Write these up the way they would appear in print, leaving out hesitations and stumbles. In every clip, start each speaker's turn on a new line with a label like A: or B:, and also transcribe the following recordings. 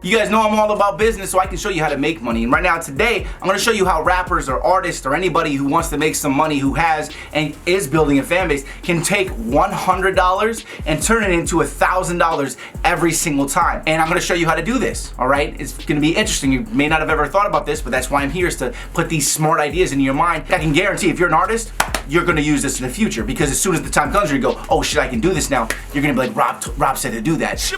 A: You guys know I'm all about business, so I can show you how to make money. And right now, today, I'm gonna show you how rappers or artists or anybody who wants to make some money, who has and is building a fan base, can take $100 and turn it into $1,000 every single time. And I'm gonna show you how to do this, all right? It's gonna be interesting. You may not have ever thought about this, but that's why I'm here, is to put these smart ideas into your mind. I can guarantee if you're an artist, you're gonna use this in the future, because as soon as the time comes where you go, oh shit, I can do this now, you're gonna be like, Rob said to do that,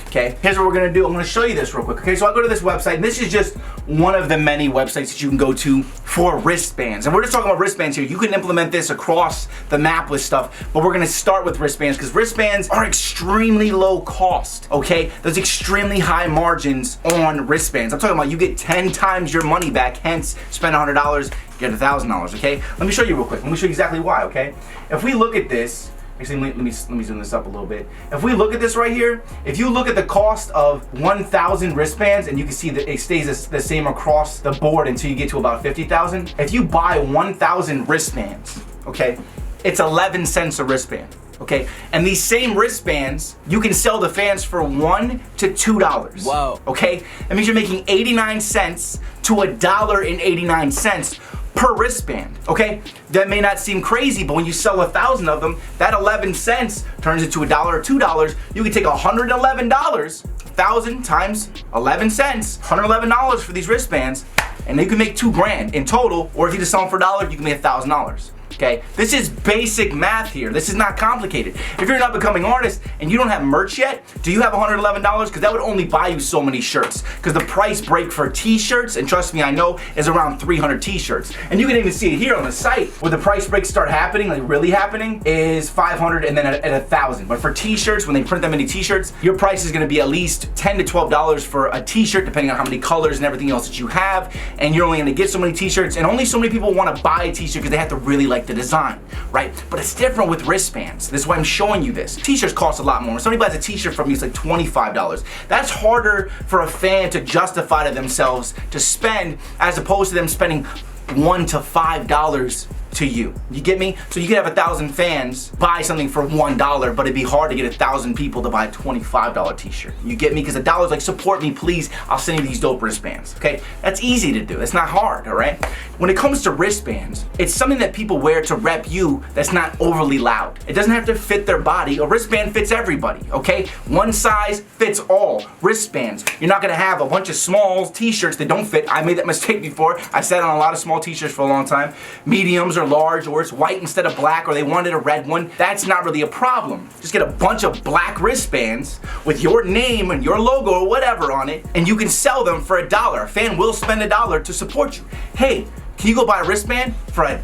A: okay? Here's what we're gonna do. I'm gonna show you this real quick, okay? So I'll go to this website, and this is just one of the many websites that you can go to for wristbands. And we're just talking about wristbands here. You can implement this across the map with stuff, but we're gonna start with wristbands, because wristbands are extremely low cost, okay? There's extremely high margins on wristbands. I'm talking about you get 10 times your money back, hence spend $100, get $1,000, okay? Let me show you real quick. Let me show you exactly why, okay? If we look at this, actually, let me zoom this up a little bit. If we look at this right here, if you look at the cost of 1,000 wristbands, and you can see that it stays the same across the board until you get to about 50,000. If you buy 1,000 wristbands, okay, it's 11 cents a wristband. Okay, and these same wristbands, you can sell to fans for $1 to $2.
B: Whoa.
A: Okay, that means you're making 89 cents to $1.89 per wristband. Okay, that may not seem crazy, but when you sell 1,000 of them, that 11 cents turns into $1 or $2. You can take $111, 1,000 times 11 cents, $111 for these wristbands, and you can make $2,000 in total. Or if you just sell them for $1, you can make $1,000. Okay, this is basic math here. This is not complicated. If you're an up-and-coming artist and you don't have merch yet, do you have $111? Because that would only buy you so many shirts. Because the price break for t-shirts, and trust me, I know, is around 300 t-shirts. And you can even see it here on the site, where the price breaks start happening, like really happening, is 500 and then at 1,000. But for t-shirts, when they print them into t-shirts, your price is gonna be at least $10 to $12 for a t-shirt, depending on how many colors and everything else that you have. And you're only gonna get so many t-shirts, and only so many people wanna buy a t-shirt because they have to really like the design, right? But it's different with wristbands. This is why I'm showing you this. T-shirts cost a lot more. When somebody buys a t-shirt from you, it's like $25. That's harder for a fan to justify to themselves to spend, as opposed to them spending $1 to $5 to you. You get me? So you could have 1,000 fans buy something for $1, but it'd be hard to get 1,000 people to buy a $25 t-shirt. You get me? Because $1 is like, support me, please. I'll send you these dope wristbands. Okay? That's easy to do. It's not hard, all right? When it comes to wristbands, it's something that people wear to rep you that's not overly loud. It doesn't have to fit their body. A wristband fits everybody, okay? One size fits all. Wristbands. You're not gonna have a bunch of small t-shirts that don't fit. I made that mistake before. I sat on a lot of small t-shirts for a long time. Mediums or large, or it's white instead of black, or they wanted a red one. That's not really a problem. Just get a bunch of black wristbands with your name and your logo or whatever on it, and you can sell them for $1. A fan will spend $1 to support you. Hey, can you go buy a wristband for $1?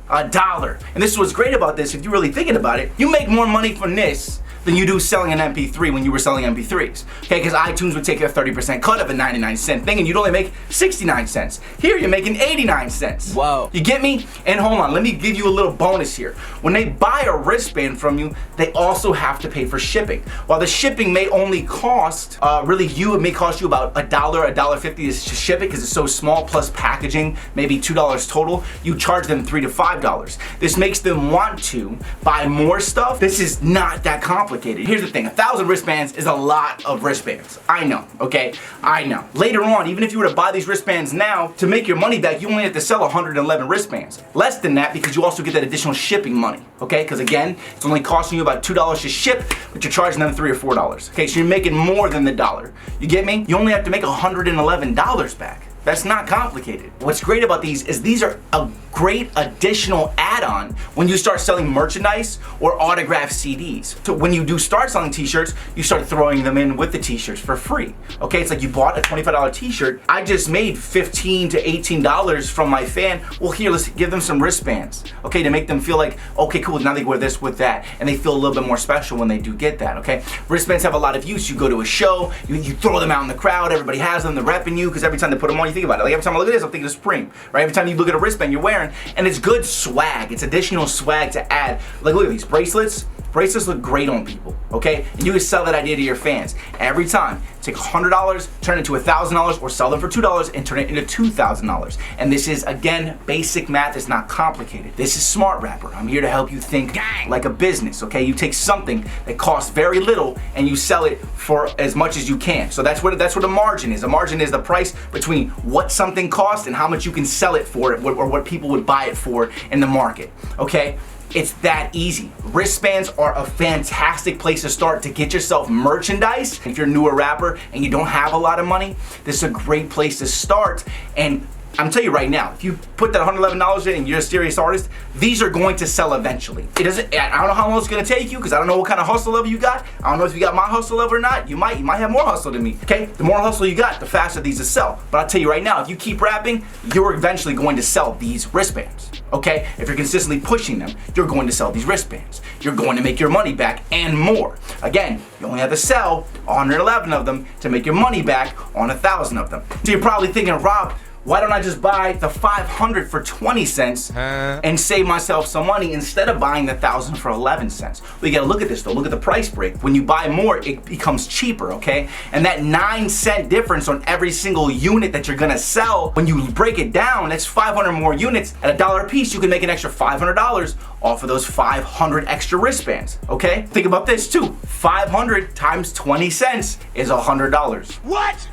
A: $1. And this is what's great about this. If you're really thinking about it, you make more money from this than you do selling an MP3 when you were selling MP3s. Okay, because iTunes would take a 30% cut of a 99-cent thing, and you'd only make 69 cents. Here, you're making 89 cents.
B: Whoa.
A: You get me? And hold on, let me give you a little bonus here. When they buy a wristband from you, they also have to pay for shipping. While the shipping may only cost, it may cost you about $1, $1.50 to ship it, because it's so small, plus packaging, maybe $2 total, you charge them $3 to $5. This makes them want to buy more stuff. This is not that complicated. Here's the thing, 1,000 wristbands is a lot of wristbands. I know, okay? I know. Later on, even if you were to buy these wristbands now, to make your money back, you only have to sell 111 wristbands. Less than that, because you also get that additional shipping money, okay? Because again, it's only costing you about $2 to ship, but you're charging them $3 or $4. Okay, so you're making more than the $1. You get me? You only have to make $111 back. That's not complicated. What's great about these is these are a great additional add-on when you start selling merchandise or autographed CDs. So when you do start selling t-shirts, you start throwing them in with the t-shirts for free. Okay, it's like you bought a $25 t-shirt. I just made $15 to $18 from my fan. Well, here, let's give them some wristbands, okay, to make them feel like, okay, cool, now they wear this with that, and they feel a little bit more special when they do get that, okay? Wristbands have a lot of use. You go to a show, you throw them out in the crowd, everybody has them, they're repping you, because every time they put them on, you think about it. Like every time I look at this, I'm thinking of Supreme, right? Every time you look at a wristband you're wearing, and it's good swag. It's additional swag to add. Like look at these bracelets. Bracelets look great on people, okay? And you can sell that idea to your fans. Every time, take $100, turn it into $1,000, or sell them for $2 and turn it into $2,000. And this is, again, basic math. It's not complicated. This is Smart Rapper. I'm here to help you think like a business, okay? You take something that costs very little and you sell it for as much as you can. So that's what a margin is. A margin is the price between what something costs and how much you can sell it for, or what people would buy it for in the market, okay? It's that easy. Wristbands are a fantastic place to start to get yourself merchandise. If you're a newer rapper and you don't have a lot of money, this is a great place to start. And I'm telling you right now, if you put that $111 in and you're a serious artist, these are going to sell eventually. I don't know how long it's gonna take you, because I don't know what kind of hustle level you got. I don't know if you got my hustle level or not. You might have more hustle than me, okay? The more hustle you got, the faster these will sell. But I'll tell you right now, if you keep rapping, you're eventually going to sell these wristbands, okay? If you're consistently pushing them, you're going to sell these wristbands. You're going to make your money back and more. Again, you only have to sell 111 of them to make your money back on 1,000 of them. So you're probably thinking, Rob, why don't I just buy the 500 for 20 cents and save myself some money instead of buying the 1,000 for 11 cents? Well, you gotta look at this though. Look at the price break. When you buy more, it becomes cheaper, okay? And that 9-cent difference on every single unit that you're gonna sell, when you break it down, that's 500 more units. At $1 a piece, you can make an extra $500 off of those 500 extra wristbands, okay? Think about this too. 500 times 20 cents is $100.
B: What?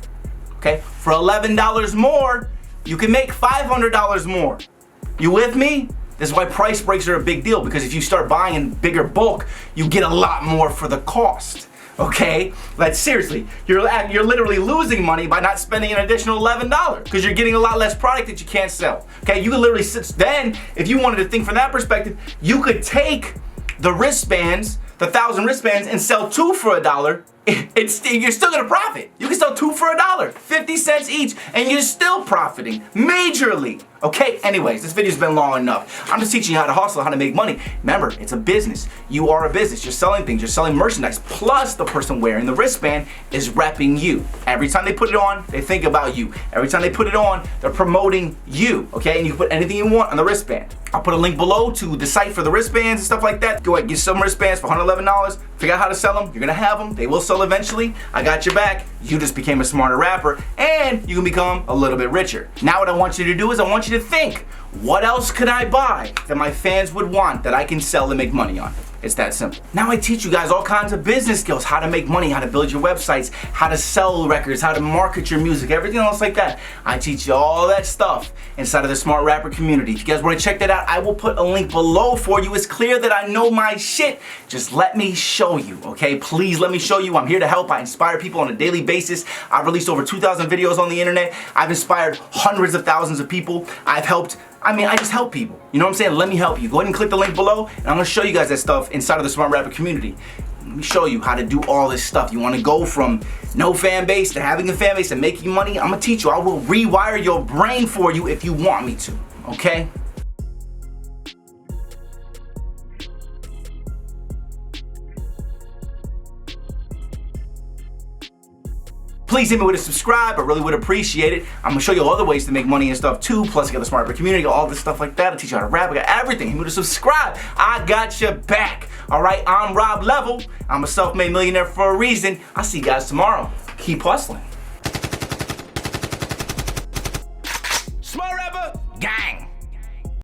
A: Okay, for $11 more, you can make $500 more. You with me? This is why price breaks are a big deal, because if you start buying in bigger bulk, you get a lot more for the cost. Okay? Like seriously, you're literally losing money by not spending an additional $11 because you're getting a lot less product that you can't sell. Okay? You can literally then, if you wanted to think from that perspective, you could take the wristbands, the 1,000 wristbands, and sell 2 for $1. You're still gonna profit. You can sell 2 for $1, 50 cents each, and you're still profiting majorly. Okay, anyways, this video's been long enough. I'm just teaching you how to hustle, how to make money. Remember, it's a business. You are a business. You're selling things, you're selling merchandise. Plus, the person wearing the wristband is repping you. Every time they put it on, they think about you. Every time they put it on, they're promoting you, okay? And you can put anything you want on the wristband. I'll put a link below to the site for the wristbands and stuff like that. Go ahead, get some wristbands for $111. Figure out how to sell them. You're gonna have them. They will sell eventually. I got your back. You just became a smarter rapper, and you can become a little bit richer. Now what I want you to do is I want you to think, what else could I buy that my fans would want that I can sell and make money on? It's that simple. Now I teach you guys all kinds of business skills, how to make money, how to build your websites, how to sell records, how to market your music, everything else like that. I teach you all that stuff inside of the Smart Rapper community. If you guys want to check that out, I will put a link below for you. It's clear that I know my shit. Just let me show you, okay? Please let me show you. I'm here to help. I inspire people on a daily basis. I've released over 2,000 videos on the internet. I've inspired hundreds of thousands of people. I just help people. You know what I'm saying? Let me help you. Go ahead and click the link below, and I'm gonna show you guys that stuff inside of the Smart Rapper community. Let me show you how to do all this stuff. You wanna go from no fan base to having a fan base and making money? I'm gonna teach you. I will rewire your brain for you if you want me to, okay? Please hit me with a subscribe. I really would appreciate it. I'm gonna show you other ways to make money and stuff too. Plus, I got the Smart Rapper community, all this stuff like that. I'll teach you how to rap. I got everything. Hit me with a subscribe. I got your back. All right, I'm Rob Level. I'm a self-made millionaire for a reason. I'll see you guys tomorrow. Keep hustling.